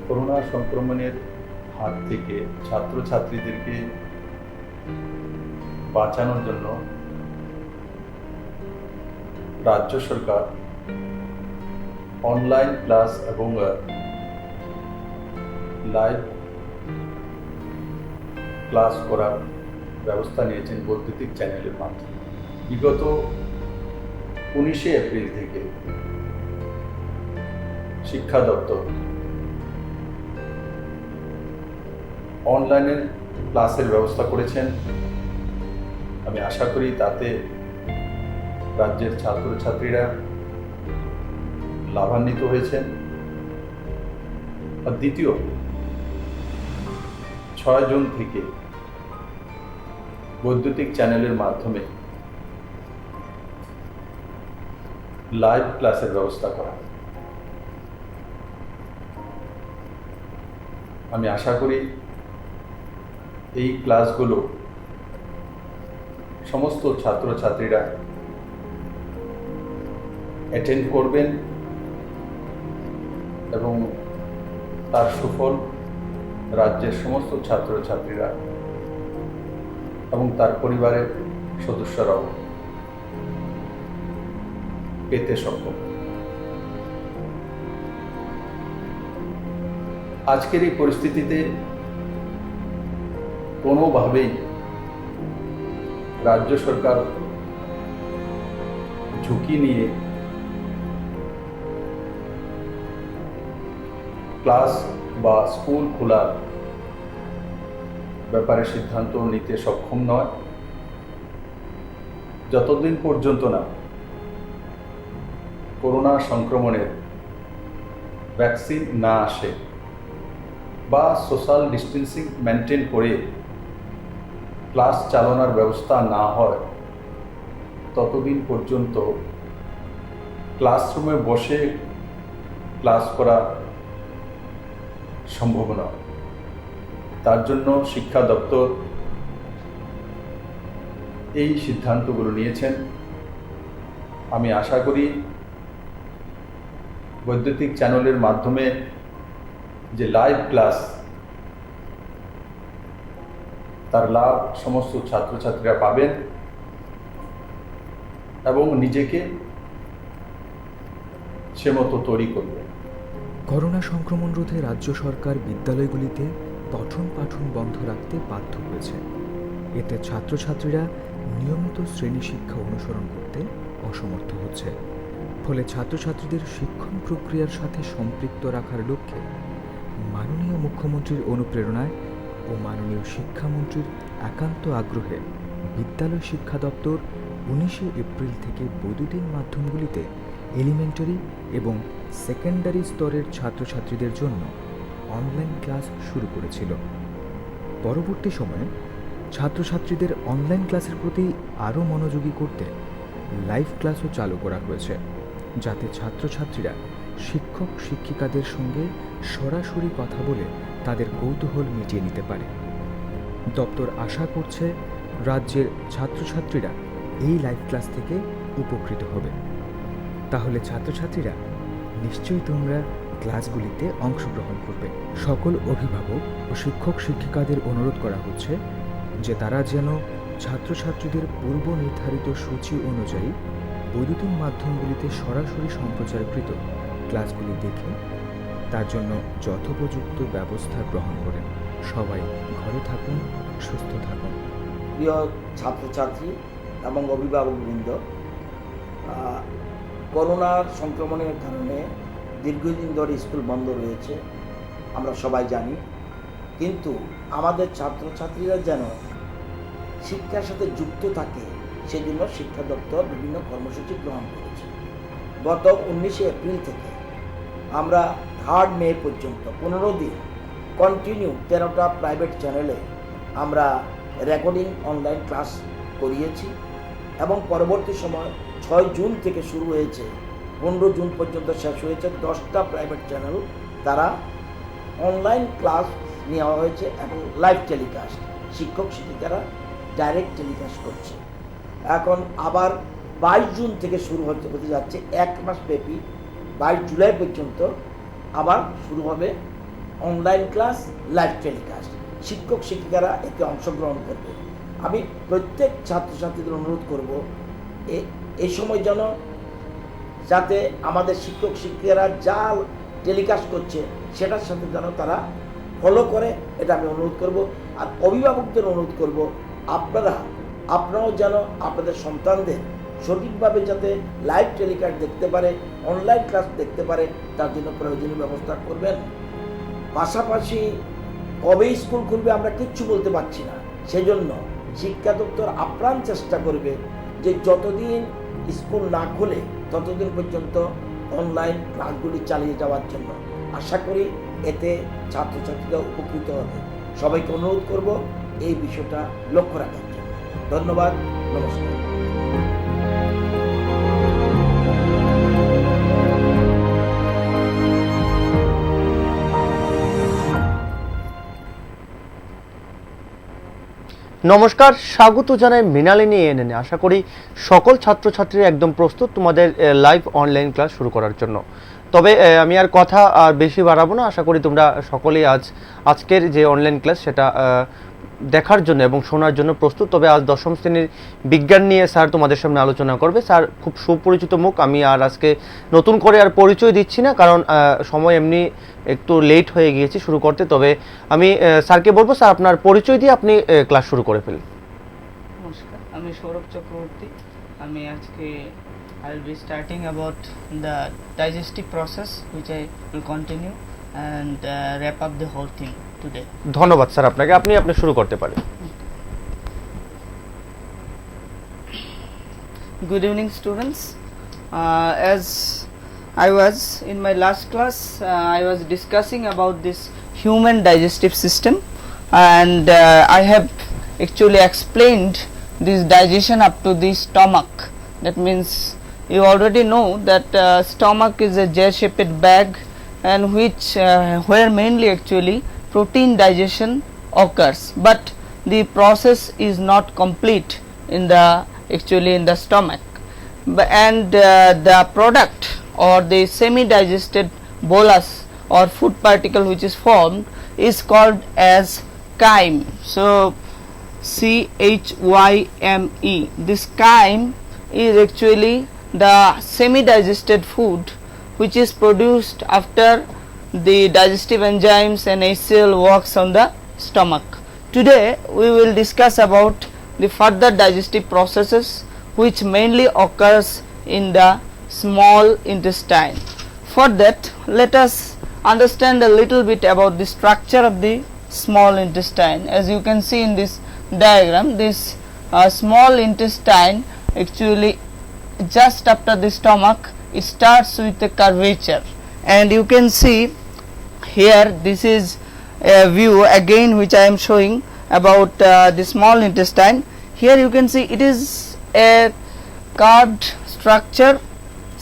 Corona সংক্রমণের হাত থেকে ছাত্রছাত্রীদেরকে বাঁচানোর জন্য রাজ্য সরকার অনলাইন ক্লাস এবং লাইভ ক্লাস করার ব্যবস্থা নিয়েছেন বৈদ্যুতিক চ্যানেলের মাধ্যমে। বিগত 19শে এপ্রিল থেকে শিক্ষা দপ্তর অনলাইনে ক্লাসের ব্যবস্থা করেছেন। আমি আশা করি তাতে রাজ্যের ছাত্রছাত্রীরা লাভান্বিত হয়েছেন। আর দ্বিতীয় 6 জুন থেকে বৈদ্যুতিক চ্যানেলের মাধ্যমে লাইভ ক্লাসের ব্যবস্থা করা। আমি আশা করি এই ক্লাসগুলো সমস্ত ছাত্রছাত্রীরা অ্যাটেন্ড করবেন এবং তার সুফল রাজ্যের সমস্ত ছাত্রছাত্রীরা এবং তার পরিবারের সদস্যরাও পেতে সক্ষম। আজকের এই পরিস্থিতিতে কোনোভাবেই রাজ্য সরকার ঝুঁকি নিয়ে ক্লাস বা স্কুল খোলার ব্যাপারে সিদ্ধান্ত নিতে সক্ষম নয় যতদিন পর্যন্ত না করোনা সংক্রমণের ভ্যাকসিন না আসে বা সোশ্যাল ডিস্টেন্সিং মেনটেন করে ক্লাস চালানোর ব্যবস্থা না হয় ততদিন পর্যন্ত ক্লাসরুমে বসে ক্লাস করা সম্ভব নয়। তার জন্য শিক্ষা দপ্তর এই সিদ্ধান্তগুলো নিয়েছেন। আমি আশা করি বৈদ্যুতিক চ্যানেলের মাধ্যমে যে লাইভ ক্লাস তার লাভ সমস্ত ছাত্রছাত্রীরা পাবেন এবং নিজেকে সে মতো তৈরি করবেন। করোনা সংক্রমণ রোধে রাজ্য সরকার বিদ্যালয়গুলিতে পঠন পাঠন বন্ধ রাখতে বাধ্য হয়েছে। এতে ছাত্রছাত্রীরা নিয়মিত শ্রেণী শিক্ষা অনুসরণ করতে অসমর্থ হচ্ছে। ফলে ছাত্রছাত্রীদের শিক্ষণ প্রক্রিয়ার সাথে সম্পৃক্ত রাখার লক্ষ্যে মাননীয় মুখ্যমন্ত্রীর অনুপ্রেরণায় ও মাননীয় শিক্ষামন্ত্রীর একান্ত আগ্রহে বিদ্যালয় শিক্ষা দপ্তর 19শে এপ্রিল থেকে বৈদ্যুতিন মাধ্যমগুলিতে এলিমেন্টারি এবং সেকেন্ডারি স্তরের ছাত্রছাত্রীদের জন্য অনলাইন ক্লাস শুরু করেছিল। পরবর্তী সময়ে ছাত্রছাত্রীদের অনলাইন ক্লাসের প্রতি আরও মনোযোগী করতে লাইভ ক্লাসও চালু করা হয়েছে, যাতে ছাত্রছাত্রীরা শিক্ষক শিক্ষিকাদের সঙ্গে সরাসরি কথা বলে তাদের কৌতূহল মিটিয়ে নিতে পারে। দপ্তর আশা করছে রাজ্যের ছাত্রছাত্রীরা এই লাইভ ক্লাস থেকে উপকৃত হবে। তাহলে ছাত্রছাত্রীরা নিশ্চয়ই তোমরা ক্লাসগুলিতে অংশগ্রহণ করবে। সকল অভিভাবক ও শিক্ষক শিক্ষিকাদের অনুরোধ করা হচ্ছে যে তারা যেন ছাত্রছাত্রীদের পূর্ব নির্ধারিত সূচি অনুযায়ী বৈদ্যুতিন মাধ্যমগুলিতে সরাসরি সম্প্রচারকৃত ক্লাসগুলি দেখে তার জন্য যথোপযুক্ত ব্যবস্থা গ্রহণ করেন। সবাই ঘরে থাকুন, সুস্থ থাকুন। প্রিয় ছাত্রছাত্রী এবং অভিভাবকবৃন্দ, করোনার সংক্রমণের কারণে দীর্ঘদিন ধরে স্কুল বন্ধ রয়েছে, আমরা সবাই জানি। কিন্তু আমাদের ছাত্রছাত্রীরা যেন শিক্ষার সাথে যুক্ত থাকে সেজন্য শিক্ষা দপ্তর বিভিন্ন কর্মসূচি গ্রহণ করেছে। গত 19শে এপ্রিল থেকে আমরা 3 মে পর্যন্ত 15 দিন কন্টিনিউ 13টা প্রাইভেট চ্যানেলে আমরা রেকর্ডিং অনলাইন ক্লাস করিয়েছি এবং পরবর্তী সময় 6 জুন থেকে শুরু হয়েছে, 15 জুন পর্যন্ত শেষ হয়েছে। 10টা প্রাইভেট চ্যানেল তারা অনলাইন ক্লাস নেওয়া হয়েছে এবং লাইভ টেলিকাস্ট শিক্ষক শিক্ষিকারা ডাইরেক্ট টেলিকাস্ট করছে। এখন আবার 22 জুন থেকে শুরু হতে যাচ্ছে, 1 মাস ব্যাপী 22 জুলাই পর্যন্ত আবার শুরু হবে অনলাইন ক্লাস, লাইভ টেলিকাস্ট। শিক্ষক শিক্ষিকারা এতে অংশগ্রহণ করবে। আমি প্রত্যেক ছাত্রছাত্রীদের অনুরোধ করব এই সময় যেন যাতে আমাদের শিক্ষক শিক্ষিকারা যা টেলিকাস্ট করছে সেটার সাথে যেন তারা ফলো করে, এটা আমি অনুরোধ করব। আর অভিভাবকদের অনুরোধ করব আপনারাও যেন আপনাদের সন্তানদের সঠিকভাবে যাতে লাইভ টেলিকাস্ট দেখতে পারে, অনলাইন ক্লাস দেখতে পারে, তার জন্য প্রয়োজনীয় ব্যবস্থা করবেন। পাশাপাশি কবে স্কুল খুলবে আমরা কিচ্ছু বলতে পারছি না, সেজন্য শিক্ষা দপ্তর আপ্রাণ চেষ্টা করবে যে যতদিন স্কুল না খোলে ততদিন পর্যন্ত অনলাইন ক্লাসগুলি চালিয়ে যাওয়ার জন্য। আশা করি এতে ছাত্রছাত্রীরা উপকৃত হবে। সবাইকে অনুরোধ করব এই বিষয়টা লক্ষ্য রাখার জন্য। ধন্যবাদ, নমস্কার। নমস্কার, স্বাগত জানাই মৃণালিনী এএনএন। আশা করি সকল ছাত্রছাত্রীরা একদম প্রস্তুত তোমাদের লাইভ অনলাইন ক্লাস শুরু করার জন্য। তবে আমি আর কথা আর বেশি বাড়াবো না। আশা করি তোমরা সকলেই আজকের যে অনলাইন ক্লাস সেটা দেখার জন্য এবং শোনার জন্য প্রস্তুত। তবে আজ দশম শ্রেণীর বিজ্ঞান নিয়ে স্যার তোমাদের সামনে আলোচনা করবে। স্যার খুব সুপরিচিত মুখ, আমি আর আজকে নতুন করে আর পরিচয় দিচ্ছি না, কারণ সময় এমনি একটু লেট হয়ে গিয়েছে শুরু করতে। তবে আমি স্যারকে বলবো, স্যার আপনার পরিচয় দিয়ে আপনি ক্লাস শুরু করে ফেলুন। নমস্কার, আমি সৌরভ চক্রবর্তী। আমি আজকে I will be starting about the digestive process which I will continue and wrap up the whole thing today. ধন্যবাদ স্যার আপনাকে, আপনি শুরু করতে পারেন। Good evening students. As I was in my last class, I was discussing about this human digestive system, and I have actually explained this digestion up to the stomach. That means you already know that stomach is a jar-shaped bag, and which where mainly actually protein digestion occurs, but the process is not complete in the stomach, and the product or the semi-digested bolus or food particle which is formed is called as chyme. So CHYME. This chyme is actually the semi-digested food which is produced after the digestive enzymes and HCl works on the stomach. Today we will discuss about the further digestive processes which mainly occurs in the small intestine. For that, let us understand a little bit about the structure of the small intestine. As you can see in this diagram, this small intestine actually just after the stomach, it starts with a curvature, and you can see here, this is a view again which I am showing about the small intestine. Here you can see it is a curved structure,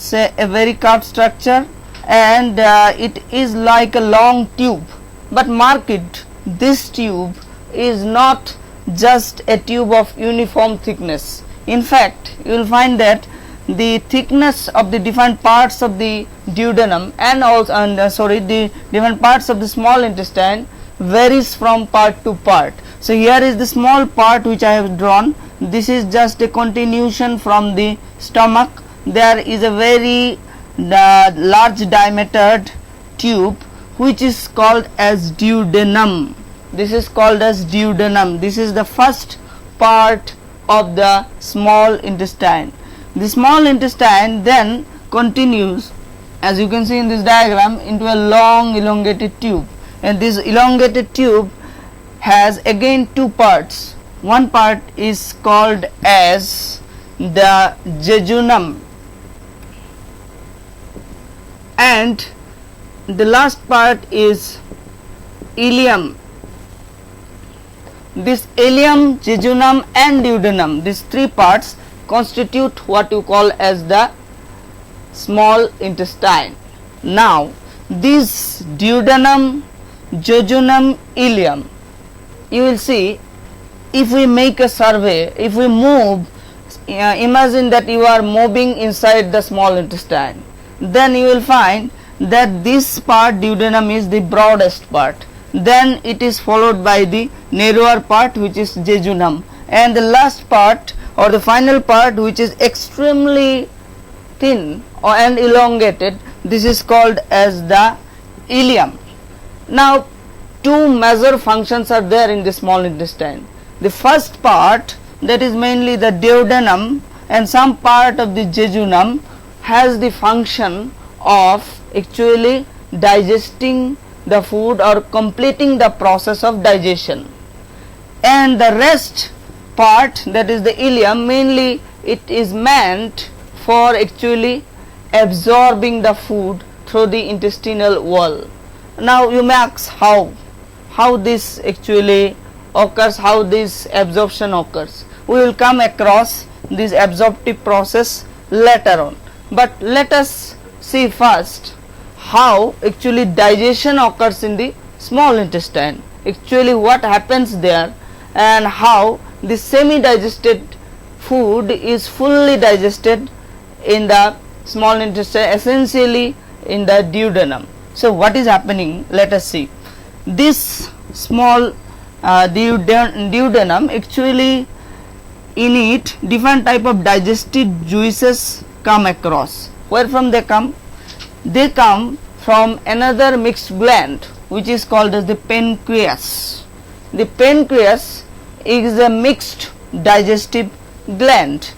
say a very curved structure, and it is like a long tube. But mark it, this tube is not just a tube of uniform thickness. In fact, you will find that the thickness of the different parts of the duodenum and also the different parts of the small intestine varies from part to part. So here is the small part which I have drawn. This is just a continuation from the stomach. There is a very large diametered tube which is called as duodenum. This is called as duodenum. This is the first part of the small intestine. The small intestine then continues, as you can see in this diagram, into a long elongated tube, and this elongated tube has again two parts. One part is called as the jejunum, and the last part is ileum. This ileum, jejunum and duodenum, these three parts constitute what you call as the small intestine. Now this duodenum, jejunum, ileum, you will see, if we make a survey, if we move, imagine that you are moving inside the small intestine, then you will find that this part duodenum is the broadest part, then it is followed by the narrower part which is jejunum, and the last part or the final part which is extremely thin and elongated, this is called as the ileum. Now two major functions are there in the small intestine. The first part, that is mainly the duodenum and some part of the jejunum, has the function of actually digesting the food or completing the process of digestion, and the rest part, that is the ileum, mainly it is meant for actually absorbing the food through the intestinal wall. Now you may ask how this actually occurs, how this absorption occurs. We will come across this absorptive process later on, but let us see first how actually digestion occurs in the small intestine, actually what happens there, and how the semi digested food is fully digested in the small intestine, essentially in the duodenum. So what is happening, let us see. This small duodenum, actually in it different type of digestive juices come across. Where from they come? They come from another mixed gland which is called as the pancreas. The pancreas is a mixed digestive gland,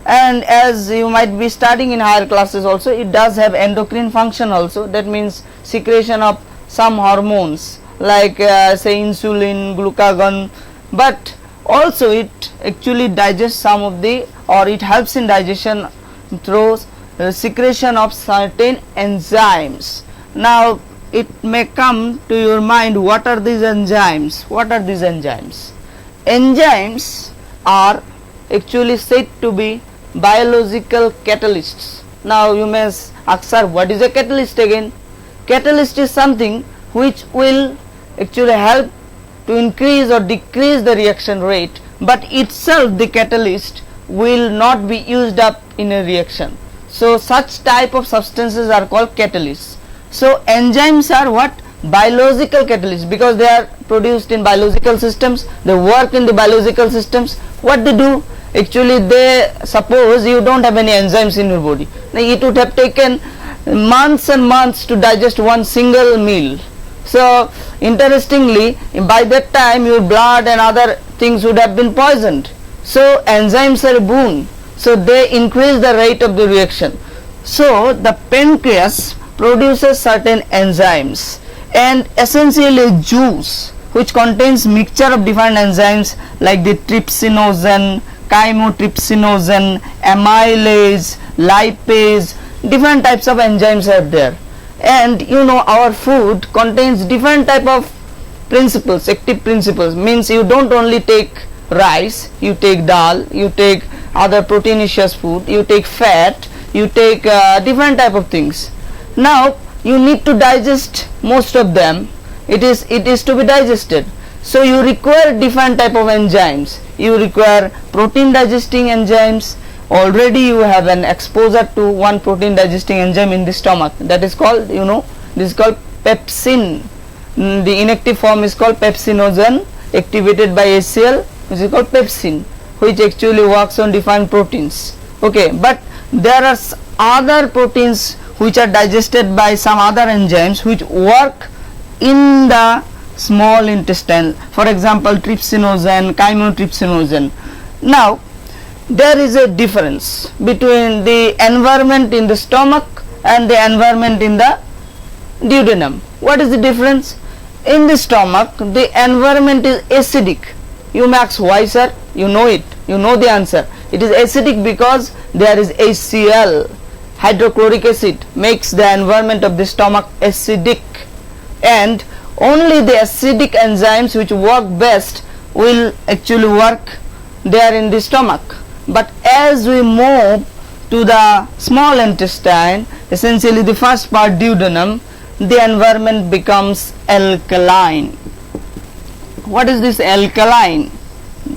and as you might be studying in higher classes also, it does have endocrine function also. That means secretion of some hormones like say insulin, glucagon, but also it actually digests some of the, or it helps in digestion through secretion of certain enzymes. Now it may come to your mind, what are these enzymes? What are these enzymes? Enzymes are actually said to be biological catalysts. Now you may ask, sir, what is a catalyst again? Catalyst is something which will actually help to increase or decrease the reaction rate, but itself the catalyst will not be used up in a reaction. So such type of substances are called catalysts. So enzymes are what? Biological catalysts, because they are produced in biological systems, they work in the biological systems. What they do? Actually they, suppose you don't have any enzymes in your body, now it would have taken months and months to digest one single meal. So interestingly, by that time your blood and other things would have been poisoned. So enzymes are a boon, so they increase the rate of the reaction. So the pancreas produces certain enzymes, and essentially juice which contains mixture of different enzymes like the trypsinogen, chymotrypsinogen, amylase, lipase, different types of enzymes are there. And you know, our food contains different type of principles, active principles, means you don't only take rice, you take dal, you take other proteinaceous food, you take fat, you take different type of things. Now you need to digest most of them, it is to be digested, so you require different type of enzymes. You require protein digesting enzymes. Already you have an exposure to one protein digesting enzyme in the stomach, that is called, you know, this is called pepsin. The inactive form is called pepsinogen, activated by HCl, which is called pepsin, which actually works on different proteins. Okay, but there are other proteins which are digested by some other enzymes which work in the small intestine, for example trypsinogen, chymotrypsinogen. Now there is a difference between the environment in the stomach and the environment in the duodenum. What is the difference? In the stomach the environment is acidic. You may ask, why sir? You know it, you know the answer. It is acidic because there is HCl, hydrochloric acid, makes the environment of the stomach acidic, and only the acidic enzymes which work best will actually work there in the stomach. But as we move to the small intestine, essentially the first part, duodenum, the environment becomes alkaline. What is this alkaline?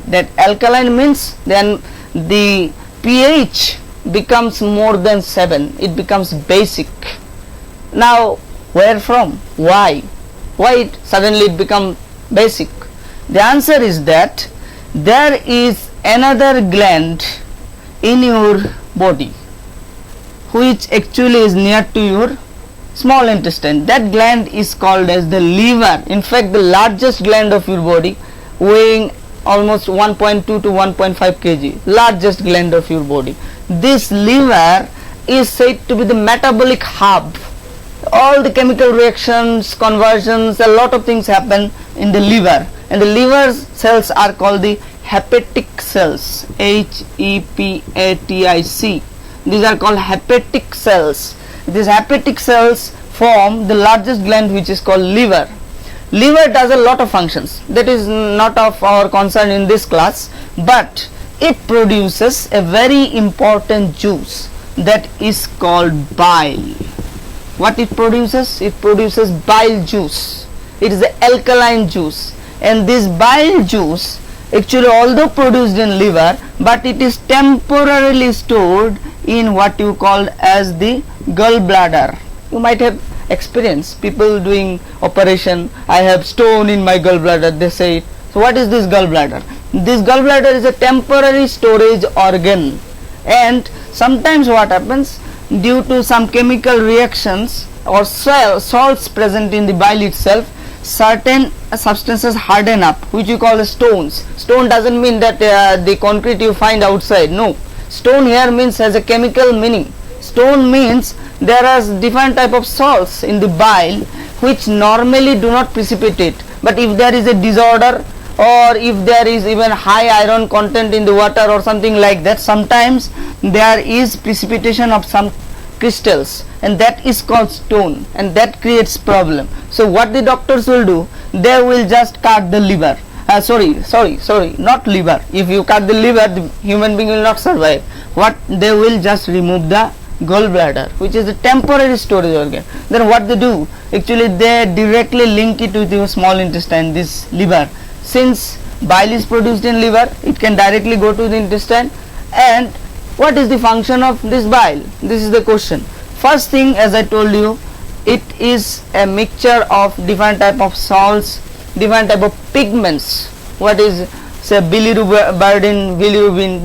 That alkaline means then the pH becomes more than 7, it becomes basic. Now where from? Why it suddenly it become basic? The answer is that there is another gland in your body which actually is near to your small intestine. That gland is called as the liver. In fact, the largest gland of your body, weighing almost 1.2 to 1.5 kg, largest gland of your body. This liver is said to be the metabolic hub. All the chemical reactions, conversions, a lot of things happen in the liver, and the liver cells are called the hepatic cells. HEPATIC. These are called hepatic cells. These hepatic cells form the largest gland, which is called liver. Liver does a lot of functions that is not of our concern in this class, but it produces a very important juice that is called bile. What it produces? It produces bile juice. It is an alkaline juice, and this bile juice actually, although produced in liver, but it is temporarily stored in what you call as the gallbladder. You might have experienced people doing operation, I have stone in my gallbladder, they say it. So what is this gallbladder? This gallbladder is a temporary storage organ, and sometimes what happens, due to some chemical reactions or salts present in the bile itself, certain substances harden up, which you call as stones. Stone doesn't mean that the concrete you find outside. No, stone here means has a chemical meaning. Stone means there are different type of salts in the bile which normally do not precipitate, but if there is a disorder or if there is even high iron content in the water or something like that, sometimes there is precipitation of some crystals, and that is called stone, and that creates problem. So what the doctors will do, they will just cut the liver. Sorry, not liver. If you cut the liver, the human being will not survive. What they will just remove the gallbladder, which is a temporary storage organ. Then what they do, actually they directly link it with your small intestine, this liver. Since bile is produced in liver, it can directly go to the intestine. And what is the function of this bile? This is the question. First thing, as I told you, it is a mixture of different type of salts, different type of pigments. What is, say, bilirubin.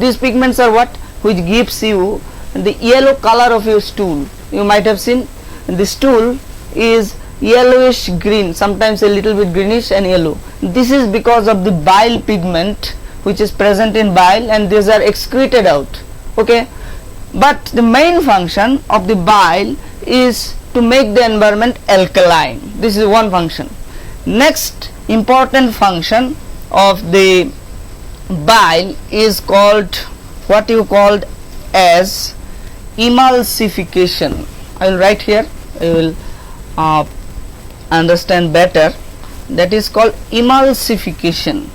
These pigments are what? Which gives you the yellow color of your stool. You might have seen the stool is yellowish green, sometimes a little bit greenish and yellow. This is because of the bile pigment which is present in bile, and these are excreted out. Okay, but the main function of the bile is to make the environment alkaline. This is one function. Next important function of the bile is called what you called as emulsification. I will write here, I will understand better. That is called emulsification.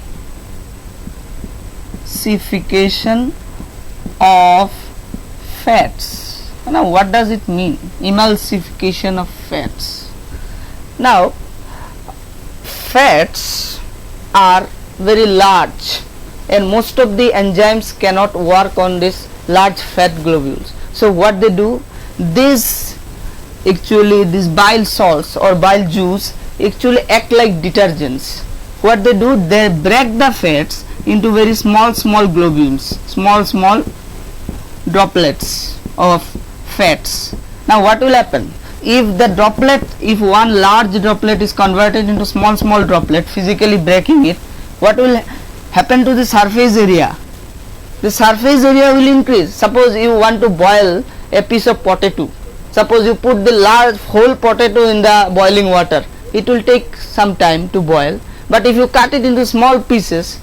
Of fats. Now what does it mean, emulsification of fats? Now fats are very large, and most of the enzymes cannot work on this large fat globules. So what they do, these bile salts or bile juice actually act like detergents. What they do, they break the fats into very small globules, small droplets of fats. Now what will happen, if the droplet, if one large droplet is converted into small droplet, physically breaking it, what will happen to the surface area? The surface area will increase. Suppose you want to boil a piece of potato, suppose you put the large whole potato in the boiling water, it will take some time to boil, but if you cut it into small pieces,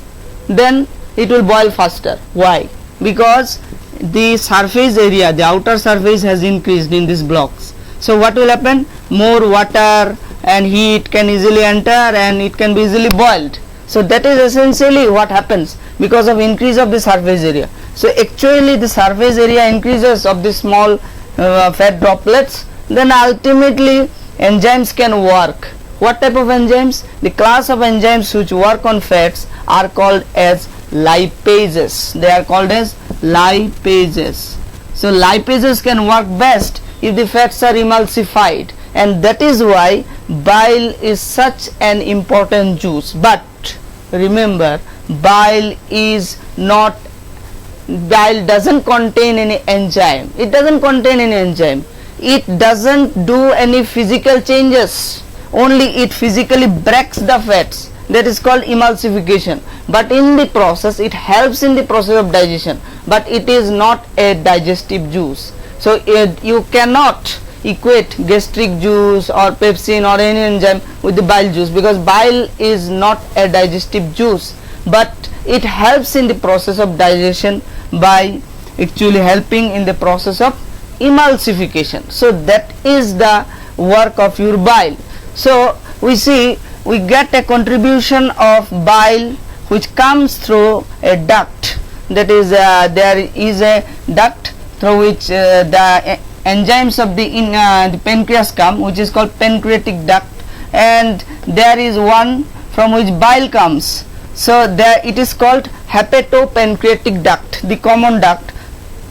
then it will boil faster. Why? Because the surface area, the outer surface has increased in these blocks. So what will happen, more water and heat can easily enter and it can be easily boiled. So that is essentially what happens because of increase of the surface area. So actually the surface area increases of the small fat droplets, then ultimately enzymes can work. What type of enzymes? The class of enzymes which work on fats are called as lipases. They are called as lipases. So lipases can work best if the fats are emulsified, and that is why bile is such an important juice. But remember, bile doesn't contain any enzyme. It doesn't contain any enzyme. It doesn't do any physical changes. Only it physically breaks the fats. That is called emulsification. But in the process, it helps in the process of digestion. But it is not a digestive juice. So you cannot equate gastric juice or pepsin or any enzyme with the bile juice, because bile is not a digestive juice, but it helps in the process of digestion by actually helping in the process of emulsification. So that is the work of your bile. So we see we get a contribution of bile which comes through a duct. That is there is a duct through which the enzymes of the pancreas come, which is called pancreatic duct, and there is one from which bile comes. So there it is called hepatopancreatic duct, the common duct.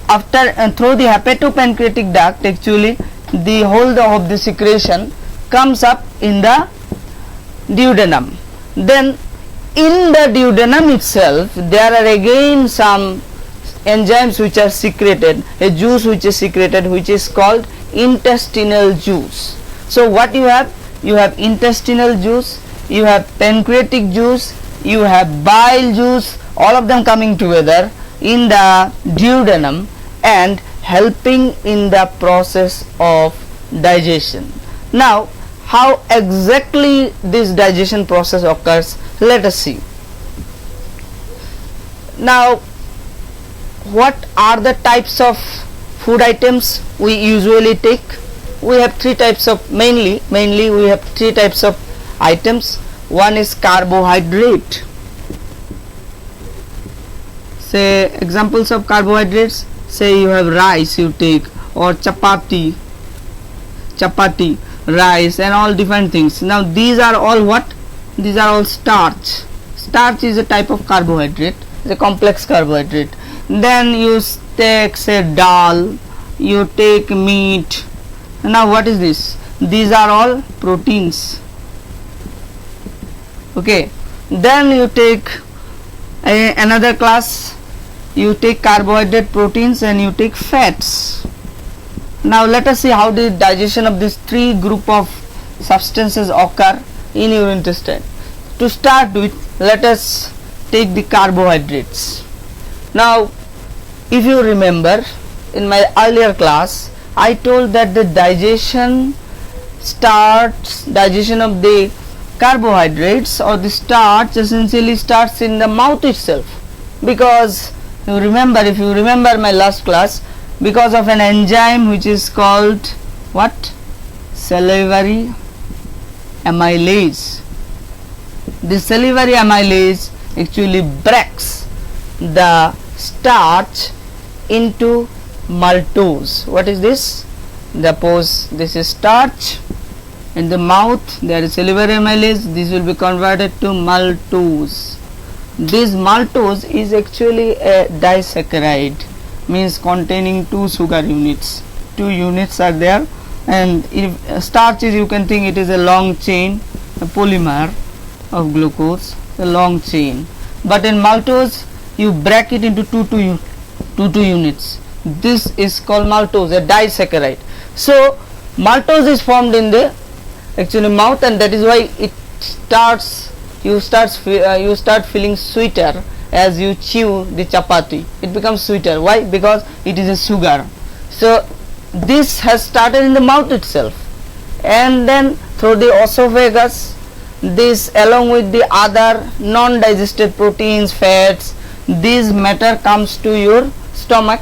After through the hepatopancreatic duct, actually the whole of the secretion comes up in the duodenum. Then in the duodenum itself there are again some enzymes which are secreted, a juice which is secreted, which is called intestinal juice. So what you have intestinal juice, you have pancreatic juice, you have bile juice, all of them coming together in the duodenum and helping in the process of digestion. Now how exactly this digestion process occurs, let us see. Now what are the types of food items we usually take? We have three types of mainly we have three types of items. One is carbohydrate. Say examples of carbohydrates, say you have rice you take, or chapati, rice, and all different things. Now these are all what? These are all starch. Starch is a type of carbohydrate, it's a complex carbohydrate. Then you take say dal, you take meat. Now what is this? These are all proteins. Okay, then you take another class, you take carbohydrate, proteins, and you take fats. Now let us see how the digestion of these three group of substances occur in your intestine. To start with, let us take the carbohydrates. Now if you remember, in my earlier class I told that the digestion of the carbohydrates or the starch essentially starts in the mouth itself, because if you remember my last class, because of an enzyme which is called what? Salivary amylase. The salivary amylase actually breaks the starch into maltose. What is this? Suppose this is starch, in the mouth there is salivary amylase, this will be converted to maltose. This maltose is actually a disaccharide, means containing 2 sugar units. 2 units are there, and if starch is, you can think it is a long chain, a polymer of glucose, a long chain. But in maltose you break it into two units. This is called maltose, a disaccharide. So maltose is formed in the actually mouth, and that is why it starts. You start feeling sweeter as you chew the chapati. It becomes sweeter. Why? Because it is a sugar. So this has started in the mouth itself, and then through the esophagus, this along with the other non-digested proteins, fats, this matter comes to your stomach.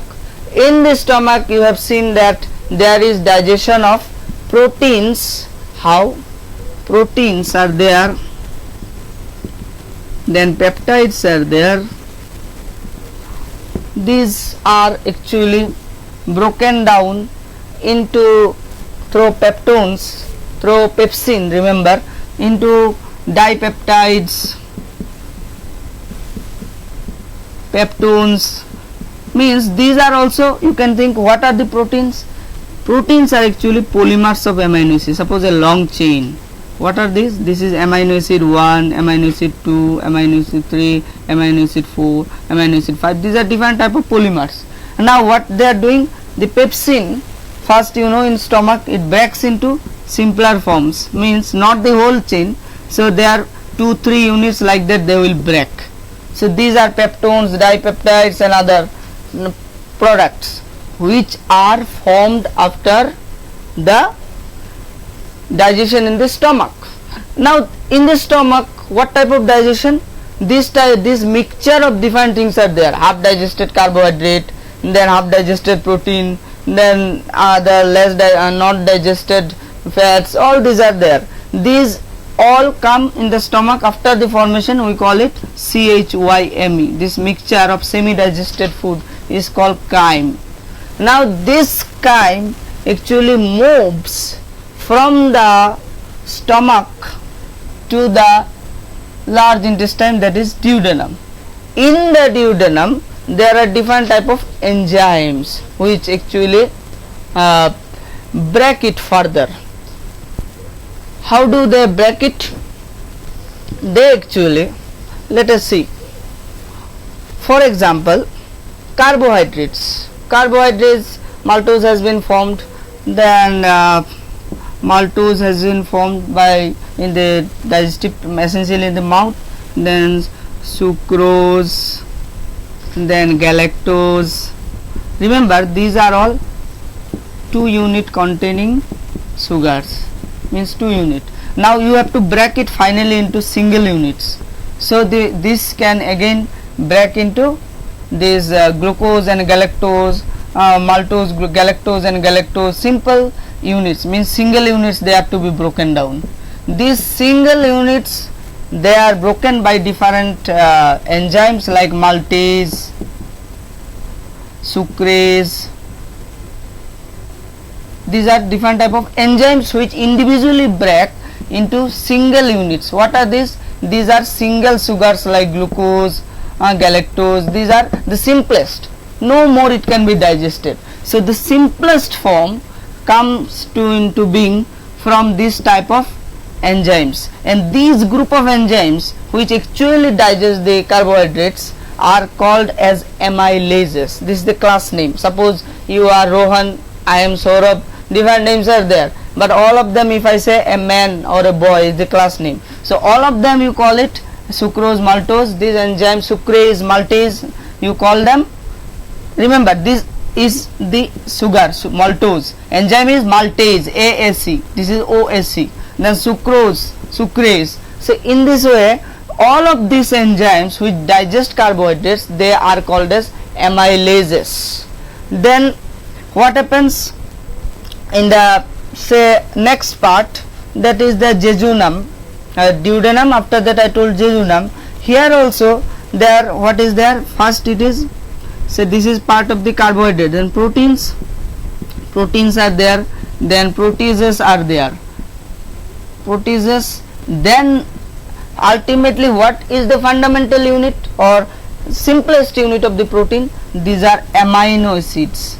In the stomach you have seen that there is digestion of proteins. How? Proteins are there, then peptides are there. These are actually broken down into through peptones, through pepsin, remember, into dipeptides, peptones. Means these are also, you can think, what are the proteins? Proteins are actually polymers of amino acid. Suppose a long chain. What are these? This is amino acid 1, amino acid 2, amino acid 3, amino acid 4, amino acid 5. These are different type of polymers. Now what they are doing? The pepsin, first in stomach it breaks into simpler forms, means not the whole chain. So there are 2-3 units like that they will break. So these are peptones, dipeptides and other products which are formed after the digestion in the stomach. Now in the stomach, what type of digestion? This mixture of different things are there. Half digested carbohydrate, then half digested protein, then the not digested fats. All these are there. These all come in the stomach after the formation. We call it CHYME. This mixture of semi-digested food is called chyme. Now this chyme actually moves from the stomach to the large intestine, that is duodenum. In the duodenum there are different type of enzymes which actually break it further. How do they break it? They actually, let us see. For example, carbohydrates, maltose has been formed, then maltose has been formed by in the digestive, essentially in the mouth, then sucrose, then galactose. Remember, these are all 2 unit containing sugars, means 2 unit. Now you have to break it finally into single units. So this can again break into this glucose and galactose, maltose, galactose and galactose, simple units, means single units they have to be broken down. These single units, they are broken by different enzymes like maltase, sucrase. These are different type of enzymes which individually break into single units. What are these? These are single sugars like glucose, galactose. These are the simplest. No more it can be digested. So the simplest form comes into being from this type of enzymes, and these group of enzymes which actually digest the carbohydrates are called as amylases. This is the class name. Suppose you are Rohan, I am Saurabh, different names are there, but all of them, if I say a man or a boy, is the class name. So all of them you call it sucrose, maltose. These enzymes sucrase, maltase, you call them. Remember, this is the sugar, maltose. Enzyme is maltase, ASC. This is OSC. Then sucrose, sucrase. So in this way, all of these enzymes which digest carbohydrates, they are called as amylases. Then what happens in the next part, that is the jejunum, duodenum. After that I told jejunum. Here also there, what is there? First it is, this is part of the carbohydrate. Then proteins are there, then proteases are there. Proteases, then ultimately what is the fundamental unit or simplest unit of the protein? These are amino acids.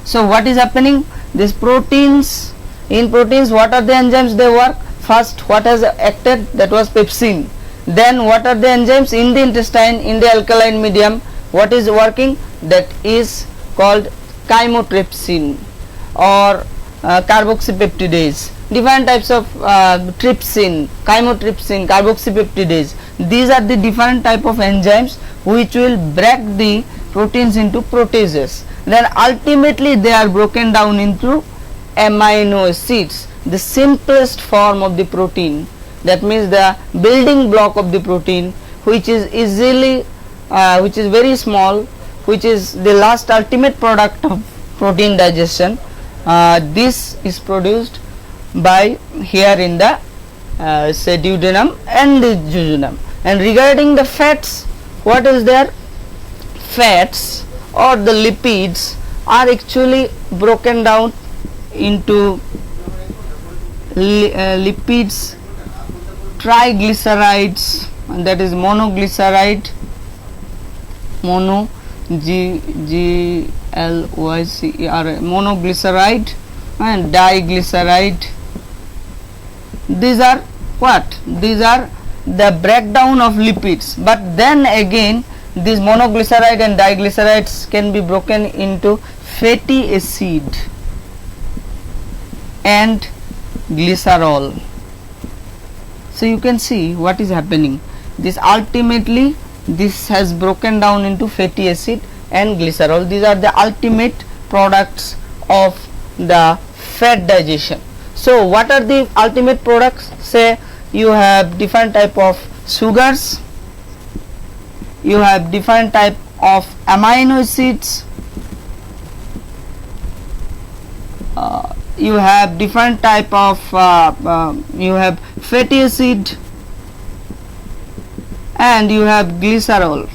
So what is happening? These proteins, in proteins what are the enzymes they work? First what has acted? That was pepsin. Then what are the enzymes in the intestine, in the alkaline medium? What is working? That is called chymotrypsin or carboxypeptidase. Different types of trypsin, chymotrypsin, carboxypeptidase. These are the different type of enzymes which will break the proteins into proteases. Then ultimately they are broken down into amino acids, the simplest form of the protein. That means the building block of the protein, which is easily, which is very small, which is the last ultimate product of protein digestion. This is produced by here in the duodenum and the jejunum. And regarding the fats, what is there? Fats or the lipids are actually broken down into lipids, triglycerides, and that is monoglyceride, Glycer, monoglyceride and diglyceride. These are what? These are the breakdown of lipids, but then again these monoglyceride and diglycerides can be broken into fatty acid and glycerol. So you can see what is happening. This ultimately this has broken down into fatty acid and glycerol. These are the ultimate products of the fat digestion. So what are the ultimate products? Say you have different type of sugars, you have different type of amino acids, you have different type of you have fatty acid and you have glycerol.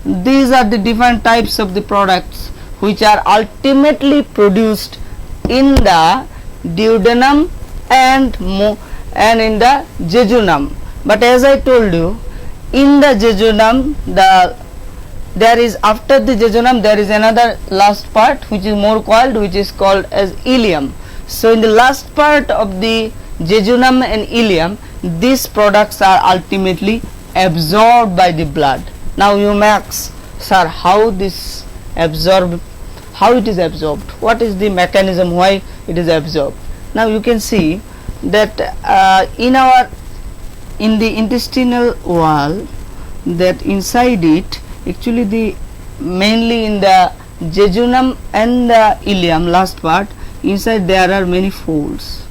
These are the different types of the products which are ultimately produced in the duodenum and in the jejunum. But as I told you, in the jejunum, there is, after the jejunum there is another last part which is more coiled, which is called as ileum. So in the last part of the jejunum and ileum, these products are ultimately absorbed by the blood. Now you may ask, sir, how this absorb, how it is absorbed, what is the mechanism why it is absorbed? Now you can see that in the intestinal wall, that inside it, actually the mainly in the jejunum and the ileum last part, inside there are many folds.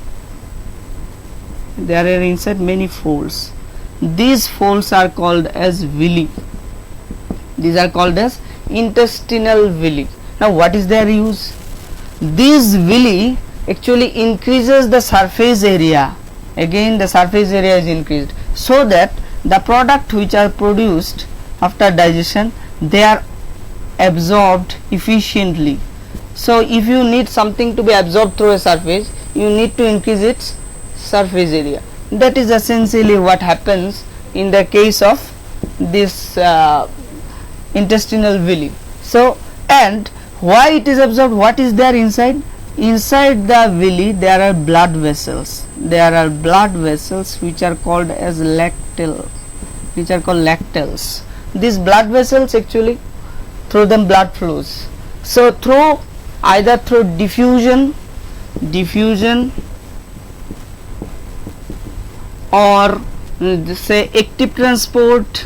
There are inside many folds. These folds are called as villi. These are called as intestinal villi. Now what is their use? These villi actually increases the surface area. Again the surface area is increased, so that the product which are produced after digestion, they are absorbed efficiently. So if you need something to be absorbed through a surface, you need to increase its surface area. That is essentially what happens in the case of this intestinal villi. So, and why it is absorbed? What is there inside? Inside the villi there are blood vessels. There are blood vessels which are called as lacteal, which are called lacteals. These blood vessels, actually through them blood flows. So through either through diffusion or say active transport,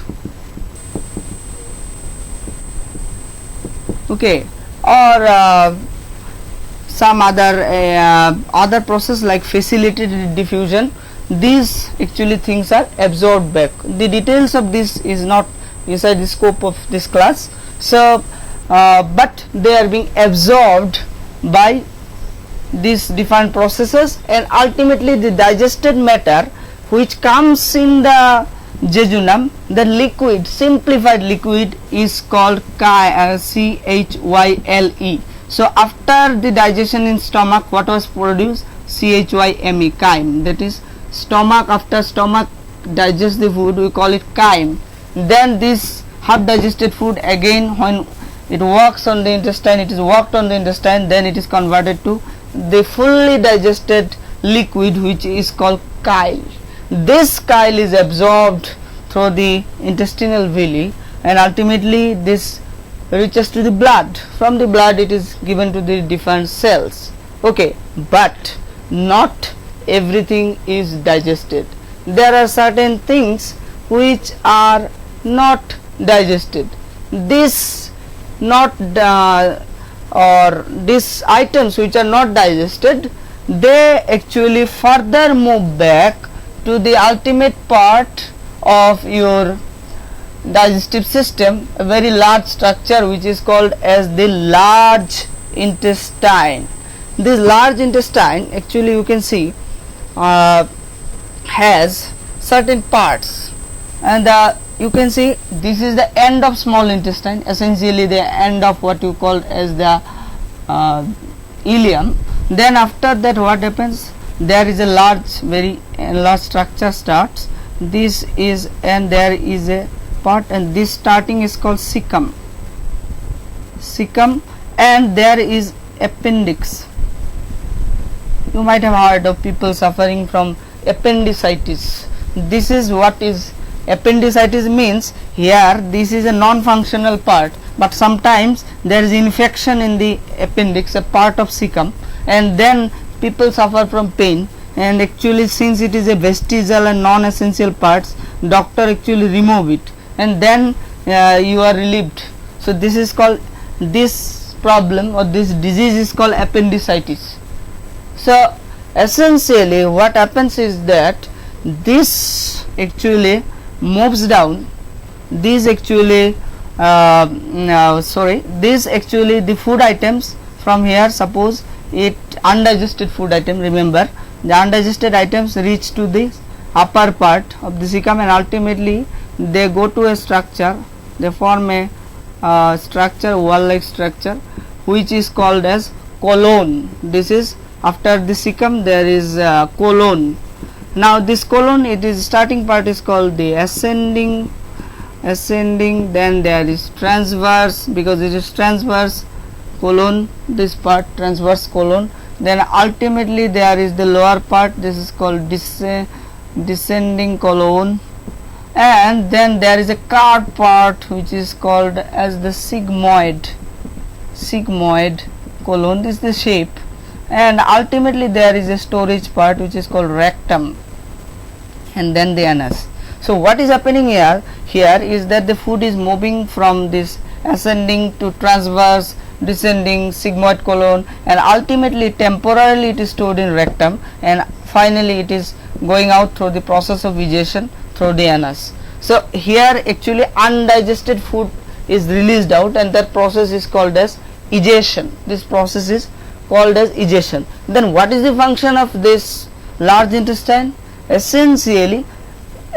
okay, or some other process like facilitated diffusion, these actually things are absorbed back. The details of this is not inside the scope of this class. So but they are being absorbed by these different processes, and ultimately the digested matter which comes in the jejunum, the liquid, simplified liquid, is called CHYLE. So after the digestion in stomach, what was produced? CHYME, chyme. That is stomach, after stomach digests the food, we call it chyme. Then this half digested food, again when it works on the intestine, it is worked on the intestine, then it is converted to the fully digested liquid which is called chyle. This chyle is absorbed through the intestinal villi, and ultimately this reaches to the blood. From the blood it is given to the different cells. Okay, but not everything is digested. There are certain things which are not digested. This not or these items which are not digested, they actually further move back to the ultimate part of your digestive system, a very large structure which is called as the large intestine. This large intestine, actually you can see has certain parts, and you can see this is the end of small intestine, essentially the end of what you call as the ileum. Then after that what happens? There is a large, very large structure starts. This is, and there is a part, and this starting is called cecum. Cecum, and there is appendix. You might have heard of people suffering from appendicitis. This is what is appendicitis means. Here this is a non-functional part, but sometimes there is infection in the appendix, a part of cecum, and then people suffer from pain, and actually since it is a vestigial and non-essential parts, doctor actually remove it, and then you are relieved. So this is called, this problem or this disease is called appendicitis. So essentially what happens is that this actually moves down, these actually this actually the food items from here, suppose it undigested food item, remember the undigested items reach to the upper part of the cecum, and ultimately they go to a structure, they form a structure, wall like structure, which is called as colon. This is after the cecum there is colon. Now this colon, it is starting part is called the ascending, then there is transverse, because it is transverse colon, this part transverse colon, then ultimately there is the lower part, this is called descending colon, and then there is a curved part which is called as the sigmoid colon, this is the shape, and ultimately there is a storage part which is called rectum, and then the anus. So what is happening here is that the food is moving from this ascending to transverse, descending, sigmoid colon, and ultimately temporarily it is stored in rectum, and finally it is going out through the process of egestion through the anus. So here actually undigested food is released out, and that process is called as egestion. This process is called as egestion. Then what is the function of this large intestine? Essentially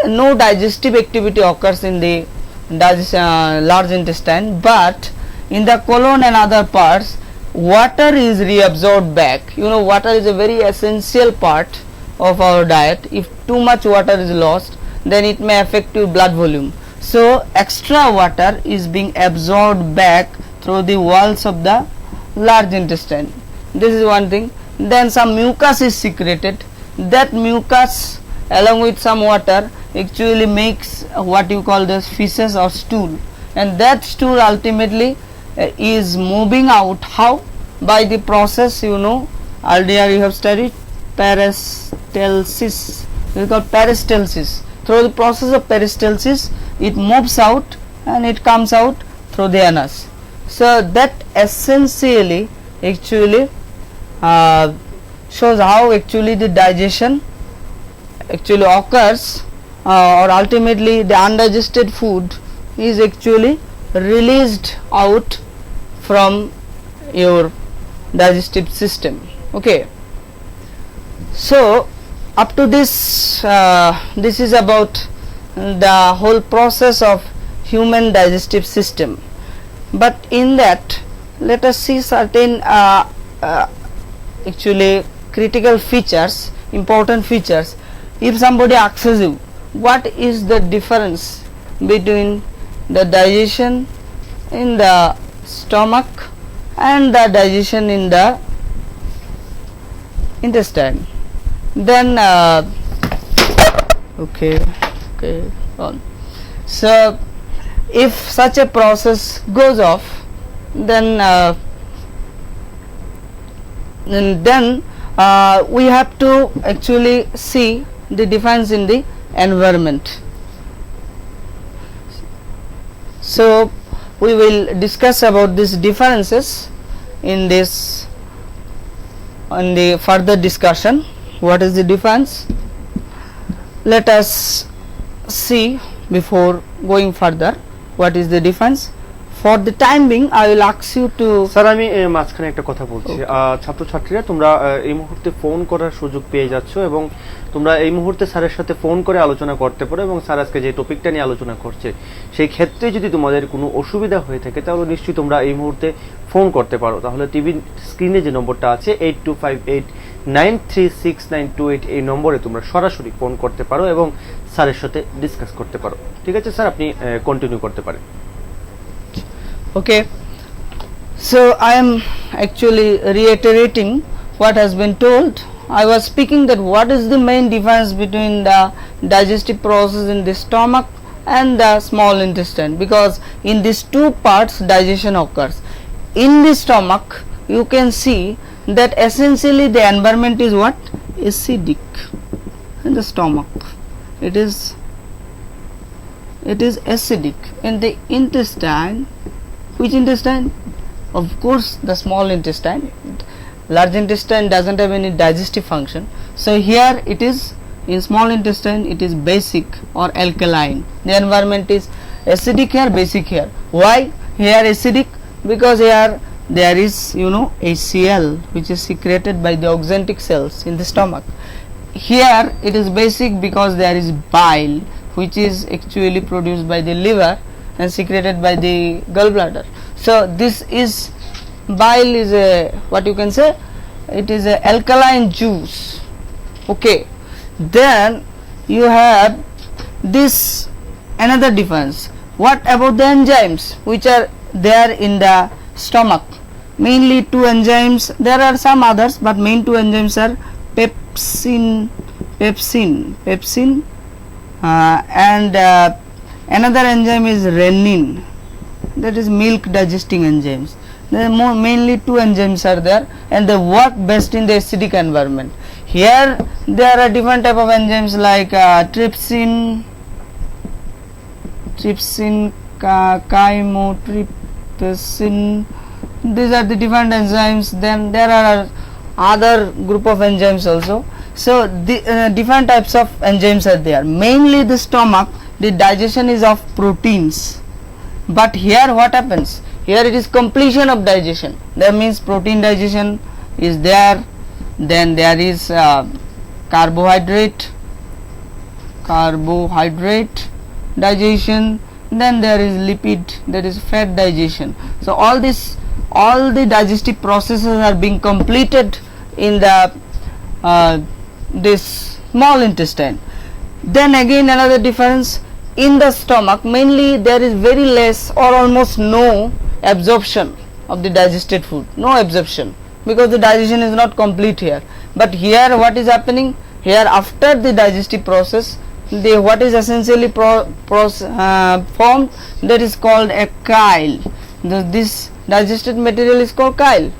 no digestive activity occurs in the large intestine, but in the colon and other parts water is reabsorbed back. You know, water is a very essential part of our diet. If too much water is lost, then it may affect your blood volume. So extra water is being absorbed back through the walls of the large intestine. This is one thing. Then some mucus is secreted. That mucus along with some water actually makes what you call the feces or stool, and that stool ultimately is moving out. How? By the process, you know, earlier you have studied peristalsis. It is called peristalsis. Through the process of peristalsis it moves out and it comes out through the anus. So that essentially actually shows how actually the digestion actually occurs, or ultimately the undigested food is actually released out from your digestive system. Okay, so up to this this is about the whole process of human digestive system, but in that let us see certain actually critical features, important features. If somebody asks you what is the difference between the digestion in the stomach and the digestion in the intestine, then okay on. So if such a process goes off, then we have to actually see the difference in the environment. So we will discuss about these differences in this, in the further discussion. What is the difference? Let us see before going further what is the difference. For the time being I will ask you to sir আমি মাঝখানে একটা কথা বলছি। ছাত্রছাত্রীরা তোমরা এই মুহূর্তে phone করার সুযোগ পেয়ে যাচ্ছ এবং তোমরা এই মুহূর্তে স্যারের সাথে ফোন করে আলোচনা করতে পারো, এবং স্যার আজকে যে টপিকটা নিয়ে আলোচনা করছে সেই ক্ষেত্রে যদি তোমাদের কোনো অসুবিধা হয়ে থাকে তাহলে নিশ্চয়ই তোমরা এই মুহূর্তে ফোন করতে পারো। তাহলে টিভি স্ক্রিনে যে নম্বরটা আছে 8258936928 এই নম্বরে তোমরা সরাসরি ফোন করতে পারো এবং স্যারের সাথে ডিসকাস করতে পারো। ঠিক আছে স্যার, আপনি কন্টিনিউ করতে পারেন। Okay, So I am actually reiterating what has been told. I was speaking that what is the main difference between the digestive process in the stomach and the small intestine, because in these two parts digestion occurs. In the stomach you can see that essentially the environment is what? Acidic. In the stomach it is acidic. In the intestine, which intestine? Of course the small intestine. Large intestine doesn't have any digestive function. So here it is, in small intestine it is basic or alkaline. The environment is acidic here, basic here. Why here acidic? Because here there is HCl which is secreted by the oxyntic cells in the stomach. Here it is basic because there is bile which is actually produced by the liver and secreted by the gallbladder. So this is, bile is a, what you can say, it is a alkaline juice. Okay, then you have this another difference. What about the enzymes which are there in the stomach? Mainly two enzymes, there are some others but main two enzymes are pepsin and another enzyme is renin, that is milk digesting enzymes. There are mainly two enzymes are there and they work best in the acidic environment. Here there are different type of enzymes like trypsin, chymotrypsin. These are the different enzymes. Then there are other group of enzymes also. So the different types of enzymes are there. Mainly the stomach, the digestion is of proteins, but here what happens? Here it is completion of digestion. That means protein digestion is there, then there is carbohydrate digestion, then there is lipid, that is fat digestion. So all the digestive processes are being completed in the this small intestine. Then again another difference, in the stomach mainly there is very less or almost no absorption of the digested food, no absorption, because the digestion is not complete here. But here what is happening? Here after the digestive process, the what is essentially formed, that is called a chyle. This digested material is called chyle.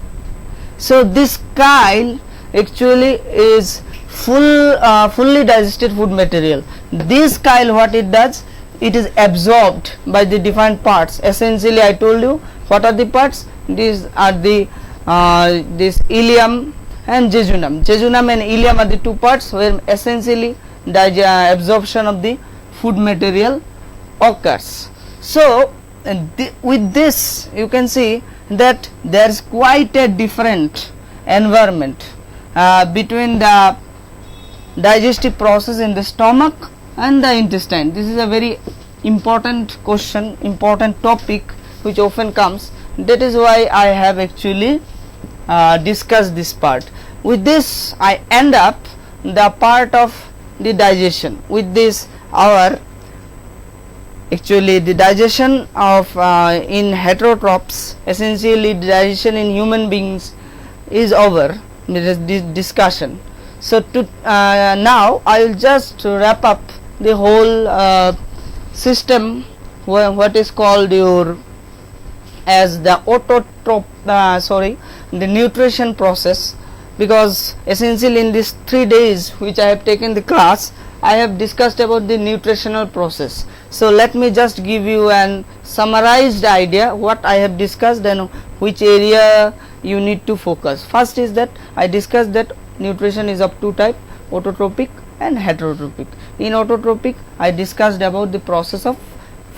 So this chyle actually is fully digested food material. This chyle, what it does, it is absorbed by the different parts. Essentially I told you what are the parts. These are the this ileum and jejunum. Jejunum and ileum are the two parts where essentially absorption of the food material occurs. So with this you can see that there is quite a different environment between the digestive process in the stomach and the intestine. This is a very important question, important topic which often comes. That is why I have actually discussed this part. With this I end up the part of the digestion. With this our actually the digestion of in heterotrophs, essentially digestion in human beings is over. This discussion. So to now I will just wrap up the whole system, what is called your as the the nutrition process, because essentially in these 3 days which I have taken the class, I have discussed about the nutritional process. So let me just give you an summarized idea what I have discussed and which area you need to focus. First is that I discussed that nutrition is of two types, autotrophic and heterotrophic. In autotrophic I discussed about the process of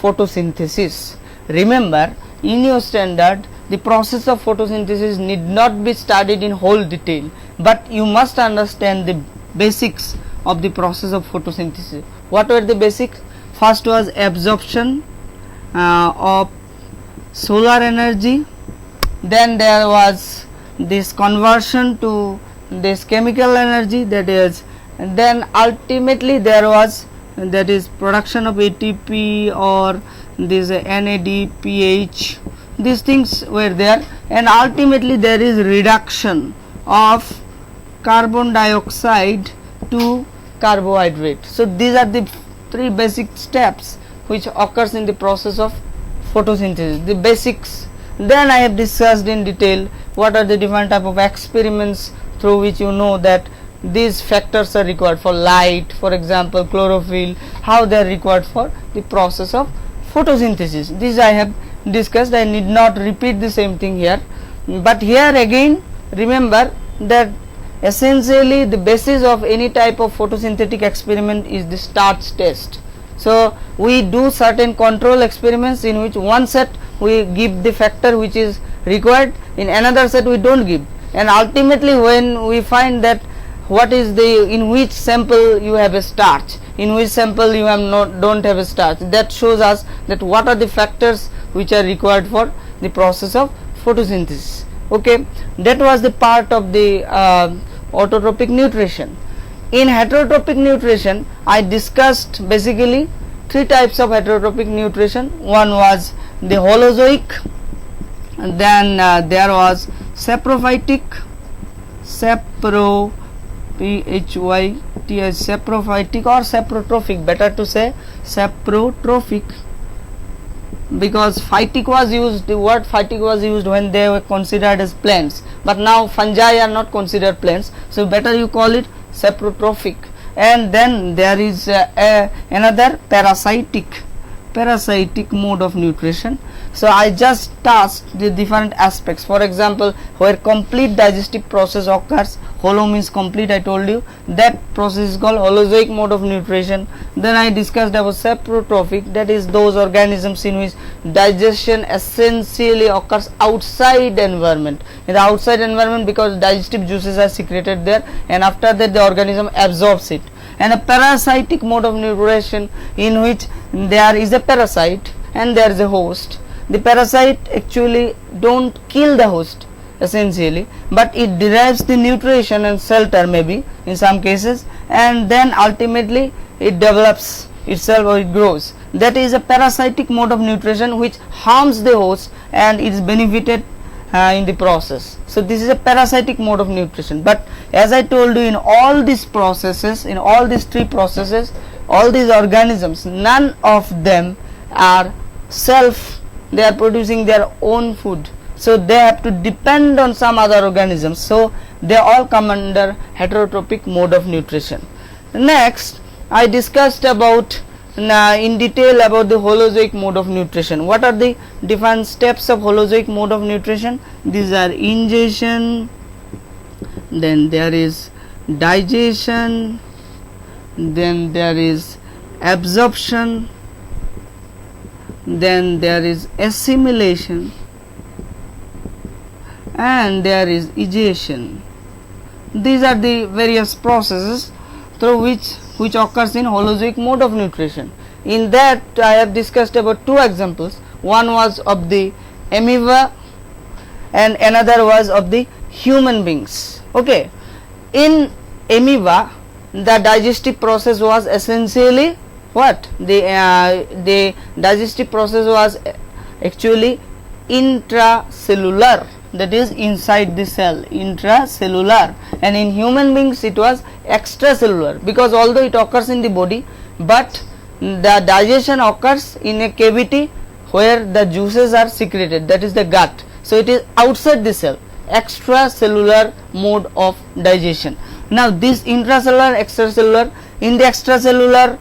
photosynthesis. Remember, in your standard the process of photosynthesis need not be studied in whole detail, but you must understand the basics of the process of photosynthesis. What were the basics? First was absorption of solar energy, then there was this conversion to this chemical energy, that is, and then ultimately there was that is production of ATP or this NADPH these things were there, and ultimately there is reduction of carbon dioxide to carbohydrate. So these are the three basic steps which occurs in the process of photosynthesis, the basics. Then I have discussed in detail what are the different type of experiments through which you know that these factors are required for light, for example chlorophyll, how they are required for the process of photosynthesis. This I have discussed, I need not repeat the same thing here, but here again remember that essentially the basis of any type of photosynthetic experiment is the starch test. So we do certain control experiments in which one set we give the factor which is required, in another set we don't give, and ultimately when we find that what is the, in which sample you have a starch, in which sample you have don't have a starch, that shows us that what are the factors which are required for the process of photosynthesis. Okay, that was the part of the autotrophic nutrition. In heterotrophic nutrition I discussed basically three types of heterotrophic nutrition. One was the holozoic, then there was saprophytic, saprophytic or saprotrophic, better to say saprotrophic, because phytic was used, the word phytic was used when they were considered as plants, but now fungi are not considered plants, so better you call it saprotrophic. And then there is another parasitic mode of nutrition. So I just touched the different aspects. For example, where complete digestive process occurs, holo means complete, I told you, that process is called holozoic mode of nutrition. Then I discussed about saprotrophic, that is those organisms in which digestion essentially occurs outside environment, in the outside environment, because digestive juices are secreted there, and after that the organism absorbs it. And a parasitic mode of nutrition in which there is a parasite and there is a host. The parasite actually don't kill the host essentially, but it derives the nutrition and shelter maybe in some cases, and then ultimately it develops itself or it grows. That is a parasitic mode of nutrition which harms the host and is benefited in the process. So this is a parasitic mode of nutrition. But as I told you, in all these processes, in all these three processes, all these organisms, none of them are they are producing their own food, so they have to depend on some other organisms, so they all come under heterotrophic mode of nutrition. Next I discussed about in detail about the holozoic mode of nutrition. What are the different steps of holozoic mode of nutrition? These are ingestion, then there is digestion, then there is absorption, then there is assimilation, and there is egestion. These are the various processes through which occurs in holozoic mode of nutrition. In that I have discussed about two examples. One was of the amoeba and another was of the human beings. Okay, in amoeba the digestive process was essentially what? The digestive process was actually intracellular, that is inside the cell, intracellular, and in human beings it was extracellular, because although it occurs in the body, but the digestion occurs in a cavity where the juices are secreted, that is the gut. So it is outside the cell, extracellular mode of digestion. Now this intracellular, extracellular, in the extracellular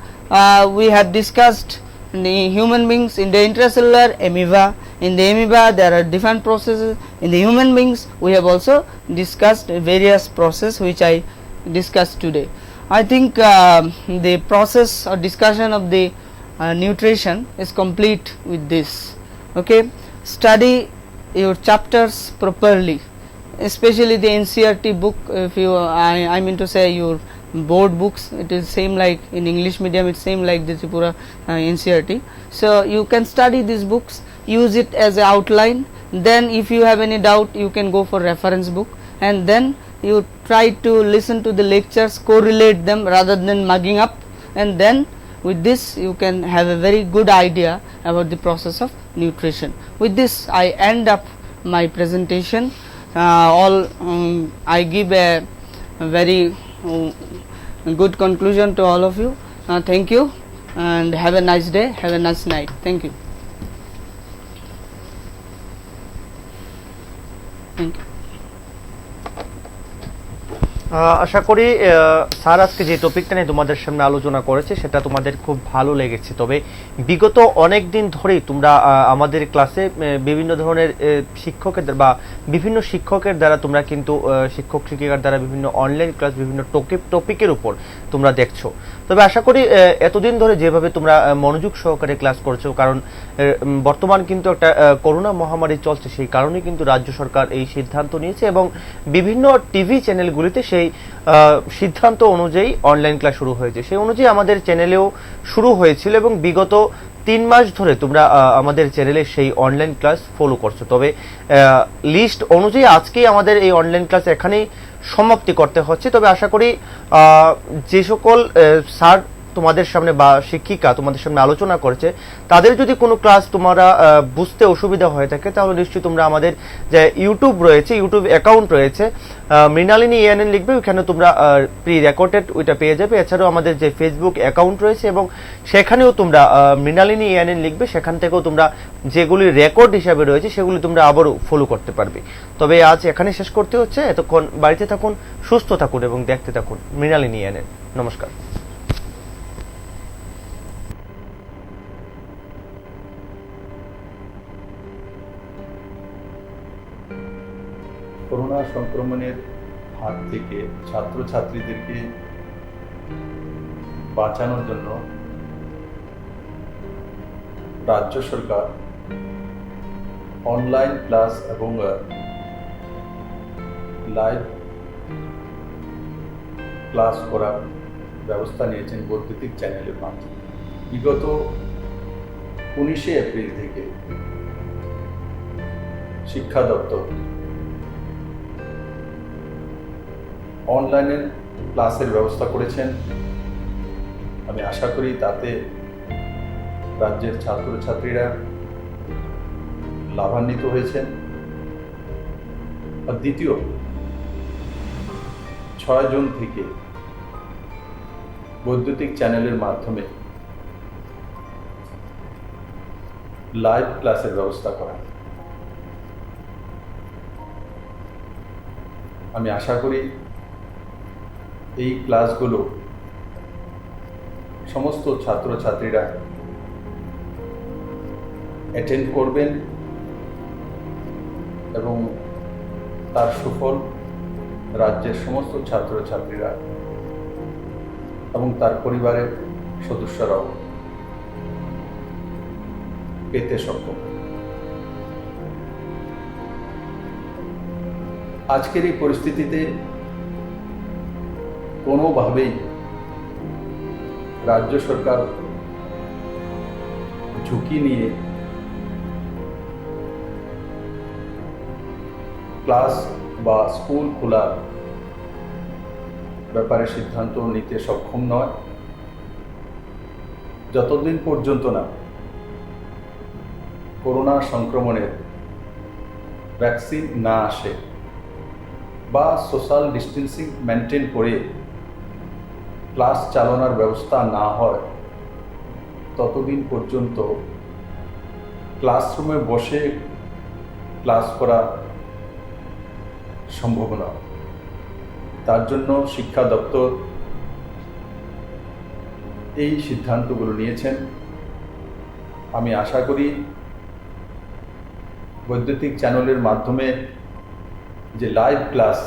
we have discussed the human beings, in the intracellular amoeba, in the amoeba there are different processes, in the human beings we have also discussed various processes which I discussed today. I think the process or discussion of the nutrition is complete with this. Okay, study your chapters properly, especially the NCERT book. If you I mean to say your board books, it is same like in English medium, it's same like the Tripura NCERT. So you can study these books, use it as an outline, then if you have any doubt you can go for reference book, and then you try to listen to the lectures, correlate them rather than mugging up, and then with this you can have a very good idea about the process of nutrition. With this, I end up my presentation. I give a very good conclusion to all of you. Thank you and have a nice day, have a nice night. Thank you. Thank you. আশা করি sir আজকে যে টপিকটা নিয়ে তোমাদের সামনে আলোচনা করেছে সেটা তোমাদের খুব ভালো লেগেছে। তবে বিগত অনেক দিন ধরেই তোমরা আমাদের ক্লাসে বিভিন্ন ধরনের শিক্ষকের বা বিভিন্ন শিক্ষকের দ্বারা তোমরা কিন্তু শিক্ষক শিক্ষিকার দ্বারা বিভিন্ন অনলাইন ক্লাস বিভিন্ন টপিকের উপর তোমরা দেখছো। তবে আশা করি এতদিন ধরে যেভাবে তোমরা মনোযোগ সহকারে ক্লাস করছো, কারণ বর্তমান কিন্তু একটা করোনা মহামারী চলছে, সেই কারণেই কিন্তু রাজ্য সরকার এই সিদ্ধান্ত নিয়েছে এবং বিভিন্ন টিভি চ্যানেলগুলিতে সেই সিদ্ধান্ত অনুযায়ী অনলাইন ক্লাস শুরু হয়েছে। সেই অনুযায়ী আমাদের চ্যানেলেও শুরু হয়েছিল এবং বিগত 3 মাস ধরে তোমরা আমাদের চ্যানেলে সেই অনলাইন ক্লাস ফলো করছো। তবে লিস্ট অনুযায়ী আজকেই আমাদের এই অনলাইন ক্লাস এখানেই সমাপ্তি করতে হচ্ছে। তবে আশা করি যে সকল স্যার তোমাদের সামনে বা শিক্ষিকা তোমাদের সামনে আলোচনা করেছে তাদের যদি কোনো ক্লাস তোমরা বুঝতে অসুবিধা হয়ে থাকে তাহলে নিশ্চয়ই তোমরা আমাদের যে ইউটিউব রয়েছে, ইউটিউব অ্যাকাউন্ট রয়েছে মৃণালিনী এএনএন লিখবে, ওইখানে তোমরা প্রি রেকর্ডেড ওইটা পেয়ে যাবে। এছাড়াও আমাদের যে ফেসবুক অ্যাকাউন্ট রয়েছে এবং সেখানেও তোমরা মৃণালিনী এএনএন লিখবে, সেখান থেকেও তোমরা যেগুলি রেকর্ড হিসাবে রয়েছে সেগুলি তোমরা আবারও ফলো করতে পারবে। তবে আজ এখানে শেষ করতে হচ্ছে। এতক্ষণ বাড়িতে থাকুন, সুস্থ থাকুন এবং দেখতে থাকুন মৃণালিনী এএনএন। নমস্কার। করোনা সংক্রমণের হাত থেকে ছাত্রছাত্রীদেরকে বাঁচানোর জন্য রাজ্য সরকার অনলাইন ক্লাস এবং লাইভ ক্লাস করার ব্যবস্থা নিয়েছেন বৈদ্যুতিক চ্যানেলের মাধ্যমে। বিগত 19শে এপ্রিল থেকে শিক্ষা দপ্তর অনলাইনে ক্লাসের ব্যবস্থা করেছেন। আমি আশা করি তাতে রাজ্যের ছাত্রছাত্রীরা লাভান্বিত হয়েছেন। আর দ্বিতীয় 6 জুন থেকে বৈদ্যুতিক চ্যানেলের মাধ্যমে লাইভ ক্লাসের ব্যবস্থা করা। আমি আশা করি এই ক্লাসগুলো সমস্ত ছাত্রছাত্রীরা অ্যাটেন্ড করবেন এবং তার সুফল রাজ্যের সমস্ত ছাত্রছাত্রীরা এবং তার পরিবারের সদস্যরাও পেতে সক্ষম। আজকের এই পরিস্থিতিতে কোনোভাবেই রাজ্য সরকার ঝুঁকি নিয়ে ক্লাস বা স্কুল খোলার ব্যাপারে সিদ্ধান্ত নিতে সক্ষম নয় যতদিন পর্যন্ত না করোনা সংক্রমণের ভ্যাকসিন না আসে বা সোশ্যাল ডিস্টেন্সিং মেনটেন করে ক্লাস চালানোর ব্যবস্থা না হয় ততদিন পর্যন্ত ক্লাসরুমে বসে ক্লাস করা সম্ভব নয়। তার জন্য শিক্ষা দপ্তর এই সিদ্ধান্তগুলো নিয়েছেন। আমি আশা করি বৈদ্যুতিক চ্যানেলের মাধ্যমে যে লাইভ ক্লাস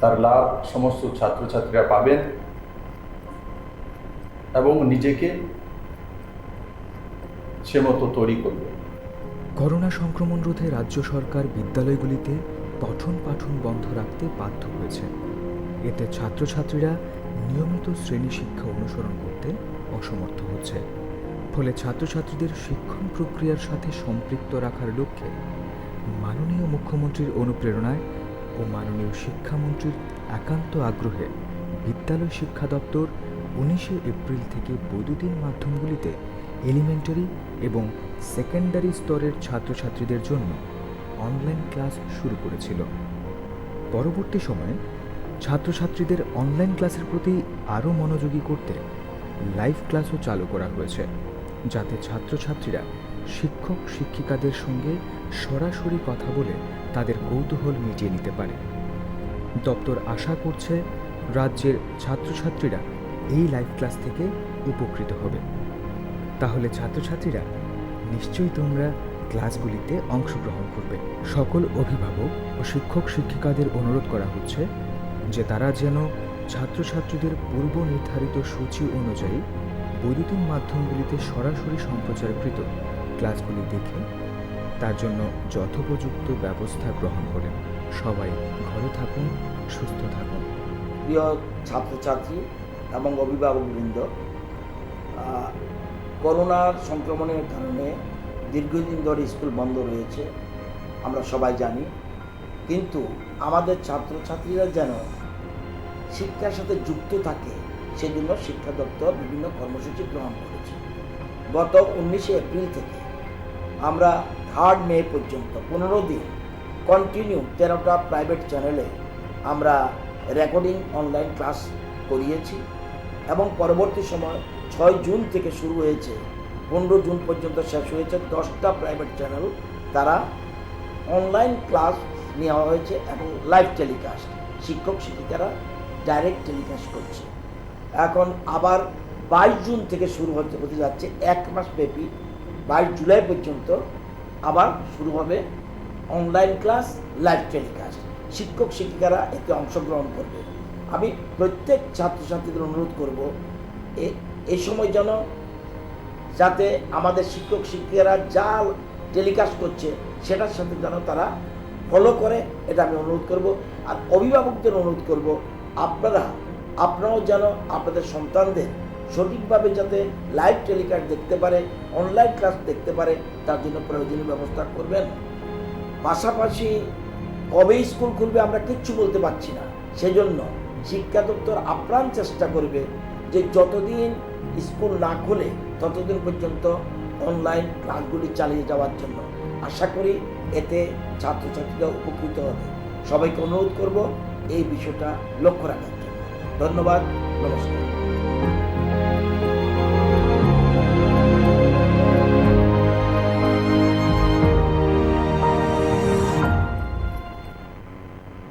তার লাভ সমস্ত ছাত্রছাত্রীরা পাবেন এবং নিজেকে সে মতো তৈরি করবে। করোনা সংক্রমণ রোধে রাজ্য সরকার বিদ্যালয়গুলিতে পঠন পাঠন বন্ধ রাখতে বাধ্য হয়েছে। এতে ছাত্রছাত্রীরা নিয়মিত শ্রেণী শিক্ষা অনুসরণ করতে অসমর্থ হচ্ছে। ফলে ছাত্রছাত্রীদের শিক্ষণ প্রক্রিয়ার সাথে সম্পৃক্ত রাখার লক্ষ্যে মাননীয় মুখ্যমন্ত্রীর অনুপ্রেরণায় ও মাননীয় শিক্ষামন্ত্রীর একান্ত আগ্রহে বিদ্যালয় শিক্ষা দপ্তর 19শে এপ্রিল থেকে বৈদ্যুতিন মাধ্যমগুলিতে এলিমেন্টারি এবং সেকেন্ডারি স্তরের ছাত্রছাত্রীদের জন্য অনলাইন ক্লাস শুরু করেছিল। পরবর্তী সময়ে ছাত্রছাত্রীদের অনলাইন ক্লাসের প্রতি আরও মনোযোগী করতে লাইভ ক্লাসও চালু করা হয়েছে, যাতে ছাত্রছাত্রীরা শিক্ষক শিক্ষিকাদের সঙ্গে সরাসরি কথা বলে তাদের কৌতূহল মিটিয়ে নিতে পারে। দপ্তর আশা করছে রাজ্যের ছাত্রছাত্রীরা এই লাইভ ক্লাস থেকে উপকৃত হবে। তাহলে ছাত্রছাত্রীরা নিশ্চয়ই তোমরা ক্লাসগুলিতে অংশগ্রহণ করবে। সকল অভিভাবক ও শিক্ষক শিক্ষিকাদের অনুরোধ করা হচ্ছে যে তারা যেন ছাত্রছাত্রীদের পূর্ব নির্ধারিত সূচি অনুযায়ী বৈদ্যুতিন মাধ্যমগুলিতে সরাসরি সম্প্রচারকৃত ক্লাসগুলি দেখে তার জন্য যথোপযুক্ত ব্যবস্থা গ্রহণ করেন। সবাই ঘরে থাকুন, সুস্থ থাকুন। প্রিয় ছাত্রছাত্রী এবং অভিভাবকবৃন্দ, করোনার সংক্রমণের কারণে দীর্ঘদিন ধরে স্কুল বন্ধ রয়েছে, আমরা সবাই জানি। কিন্তু আমাদের ছাত্রছাত্রীরা যেন শিক্ষার সাথে যুক্ত থাকে, সেজন্য শিক্ষা দপ্তর বিভিন্ন কর্মসূচি গ্রহণ করেছে। গত 19 এপ্রিল থেকে আমরা 3 মে পর্যন্ত 15 দিন কন্টিনিউ 13টা প্রাইভেট চ্যানেলে আমরা রেকর্ডিং অনলাইন ক্লাস করিয়েছি এবং পরবর্তী সময় 6 জুন থেকে শুরু হয়েছে, 15 জুন পর্যন্ত শেষ হয়েছে। 10টা প্রাইভেট চ্যানেল তারা অনলাইন ক্লাস নেওয়া হয়েছে এবং লাইভ টেলিকাস্ট, শিক্ষক শিক্ষিকারা ডাইরেক্ট টেলিকাস্ট করছে। এখন আবার 22 জুন থেকে শুরু হতে যাচ্ছে, 1 মাস ব্যাপী 22 জুলাই পর্যন্ত আবার শুরু হবে অনলাইন ক্লাস, লাইভ টেলিকাস্ট। শিক্ষক শিক্ষিকারা এতে অংশগ্রহণ করবে। আমি প্রত্যেক ছাত্রছাত্রীদের অনুরোধ করব এই সময় যেন যাতে আমাদের শিক্ষক শিক্ষিকারা যা টেলিকাস্ট করছে সেটার সাথে যেন তারা ফলো করে, এটা আমি অনুরোধ করব। আর অভিভাবকদের অনুরোধ করব, আপনারাও যেন আপনাদের সন্তানদের সঠিকভাবে যাতে লাইভ টেলিকাস্ট দেখতে পারে, অনলাইন ক্লাস দেখতে পারে, তার জন্য প্রয়োজনীয় ব্যবস্থা করবেন। পাশাপাশি কবে স্কুল খুলবে আমরা কিচ্ছু বলতে পারছি না, সেজন্য শিক্ষা দপ্তর আপ্রাণ চেষ্টা করবে যে যতদিন স্কুল না খোলে ততদিন পর্যন্ত অনলাইন ক্লাসগুলি চালিয়ে যাওয়ার জন্য। আশা করি এতে ছাত্রছাত্রীরা উপকৃত হবে। সবাইকে অনুরোধ করব এই বিষয়টা লক্ষ্য রাখার জন্য। ধন্যবাদ, নমস্কার।